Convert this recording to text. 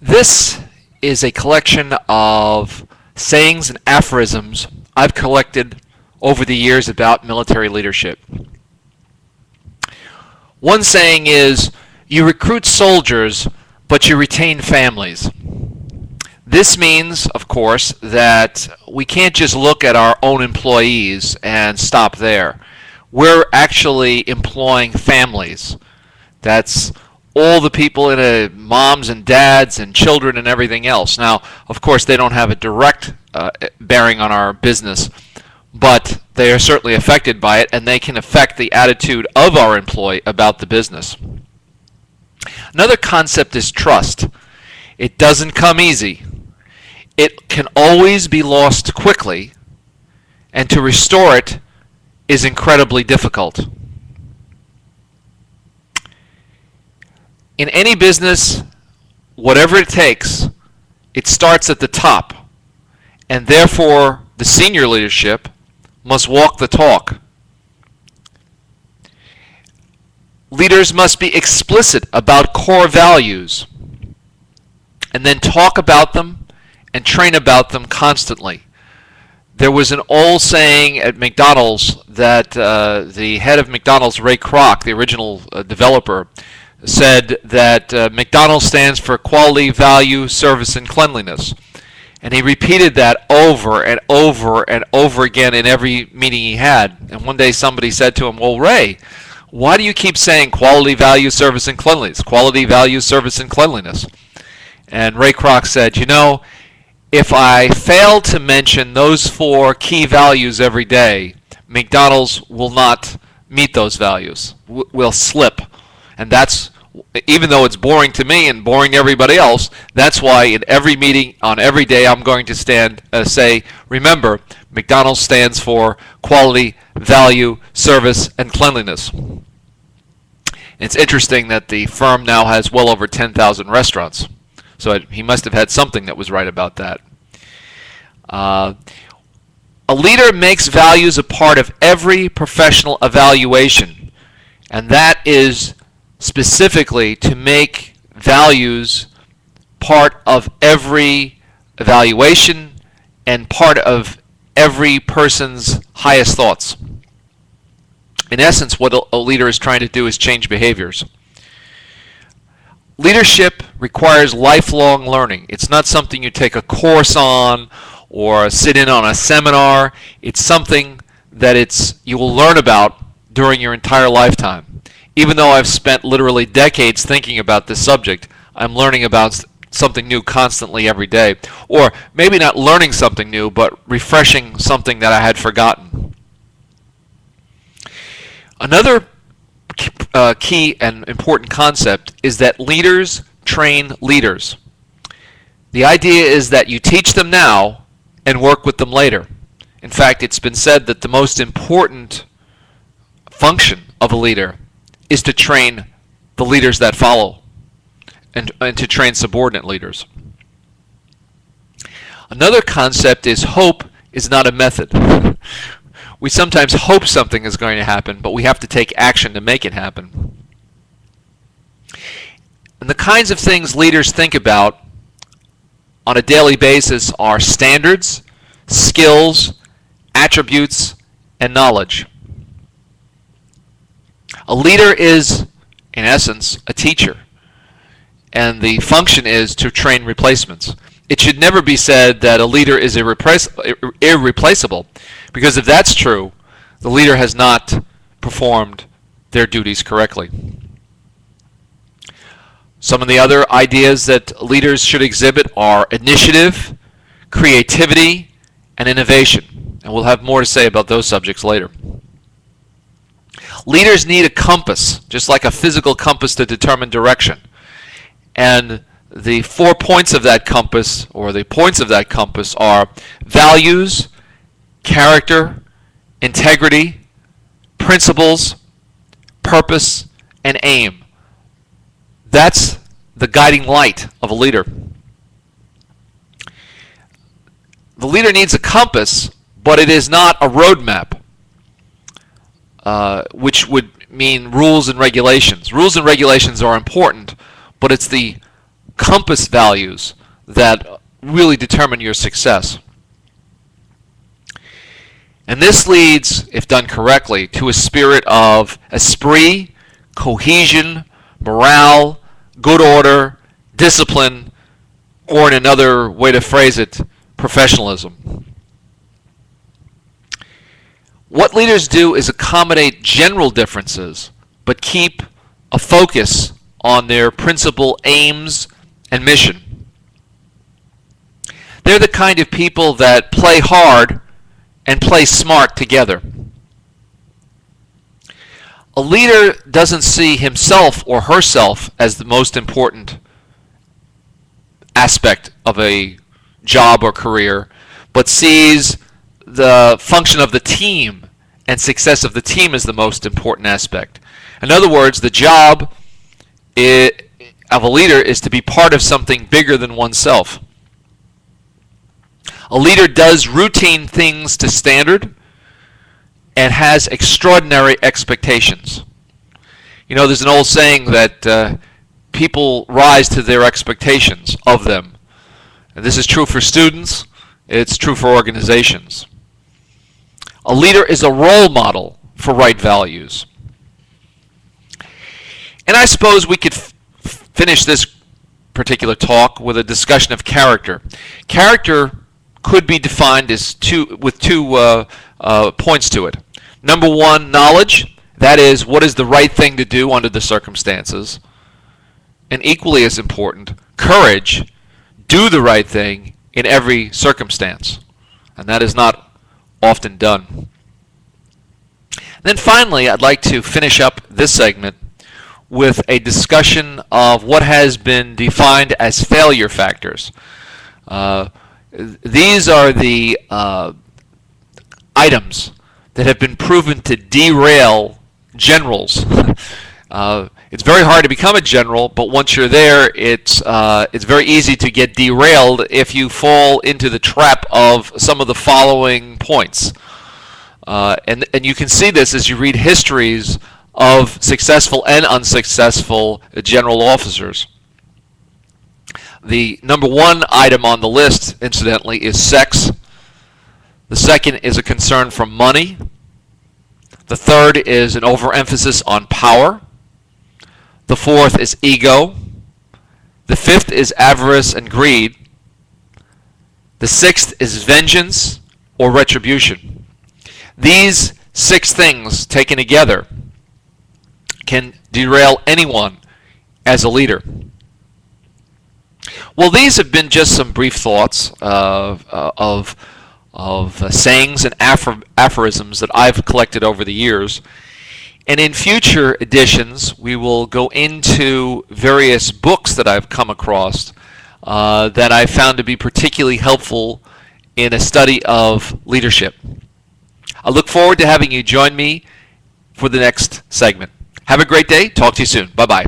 This is a collection of sayings and aphorisms I've collected over the years about military leadership. One saying is, you recruit soldiers, but you retain families. This means, of course, that we can't just look at our own employees and stop there. We're actually employing families. That's all the people in it, moms and dads and children and everything else. Now, of course, they don't have a direct bearing on our business, but they are certainly affected by it, and they can affect the attitude of our employee about the business. Another concept is trust. It doesn't come easy. It can always be lost quickly, and to restore it is incredibly difficult. In any business, whatever it takes, it starts at the top, and therefore the senior leadership must walk the talk. Leaders must be explicit about core values and then talk about them and train about them constantly. There was an old saying at McDonald's that the head of McDonald's, Ray Kroc, the original developer, said that McDonald's stands for quality, value, service, and cleanliness. And he repeated that over and over and over again in every meeting he had. And one day somebody said to him, well, Ray, why do you keep saying quality, value, service, and cleanliness? Quality, value, service, and cleanliness. And Ray Kroc said, you know, if I fail to mention those four key values every day, McDonald's will not meet those values, will slip. And that's, even though it's boring to me and boring to everybody else, that's why in every meeting, on every day, I'm going to say, remember, McDonald's stands for quality, value, service, and cleanliness. And it's interesting that the firm now has well over 10,000 restaurants. So he must have had something that was right about that. A leader makes values a part of every professional evaluation, and that is specifically to make values part of every evaluation and part of every person's highest thoughts. In essence, what a leader is trying to do is change behaviors. Leadership requires lifelong learning. It's not something you take a course on or sit in on a seminar. It's something that you will learn about during your entire lifetime. Even though I've spent literally decades thinking about this subject, I'm learning about something new constantly every day. Or maybe not learning something new, but refreshing something that I had forgotten. Another key and important concept is that leaders train leaders. The idea is that you teach them now and work with them later. In fact, it's been said that the most important function of a leader is to train the leaders that follow and to train subordinate leaders. Another concept is hope is not a method. We sometimes hope something is going to happen, but we have to take action to make it happen. And the kinds of things leaders think about on a daily basis are standards, skills, attributes, and knowledge. A leader is, in essence, a teacher, and the function is to train replacements. It should never be said that a leader is irreplaceable, because if that's true, the leader has not performed their duties correctly. Some of the other ideas that leaders should exhibit are initiative, creativity, and innovation, and we'll have more to say about those subjects later. Leaders need a compass, just like a physical compass to determine direction. And the 4 points of that compass, or the points of that compass, are values, character, integrity, principles, purpose, and aim. That's the guiding light of a leader. The leader needs a compass, but it is not a roadmap. Which would mean rules and regulations. Rules and regulations are important, but it's the compass values that really determine your success. And this leads, if done correctly, to a spirit of esprit, cohesion, morale, good order, discipline, or in another way to phrase it, professionalism. What leaders do is accommodate general differences, but keep a focus on their principal aims and mission. They're the kind of people that play hard and play smart together. A leader doesn't see himself or herself as the most important aspect of a job or career, but sees the function of the team and success of the team as the most important aspect. In other words, the job of a leader is to be part of something bigger than oneself. A leader does routine things to standard and has extraordinary expectations. You know, there's an old saying that people rise to their expectations of them. And this is true for students, it's true for organizations. A leader is a role model for right values. And I suppose we could finish this particular talk with a discussion of character. Character could be defined as two points to it. Number one, knowledge. That is, what is the right thing to do under the circumstances. And equally as important, courage. Do the right thing in every circumstance. And that is not often done. Then finally, I'd like to finish up this segment with a discussion of what has been defined as failure factors. These are the items that have been proven to derail generals. It's very hard to become a general, but once you're there, it's very easy to get derailed if you fall into the trap of some of the following points. And you can see this as you read histories of successful and unsuccessful general officers. The number one item on the list, incidentally, is sex. The second is a concern for money. The third is an overemphasis on power. The fourth is ego. The fifth is avarice and greed. The sixth is vengeance or retribution. These 6 things taken together can derail anyone as a leader. Well, these have been just some brief thoughts of sayings and aphorisms that I've collected over the years. And in future editions, we will go into various books that I've come across that I found to be particularly helpful in a study of leadership. I look forward to having you join me for the next segment. Have a great day. Talk to you soon. Bye-bye.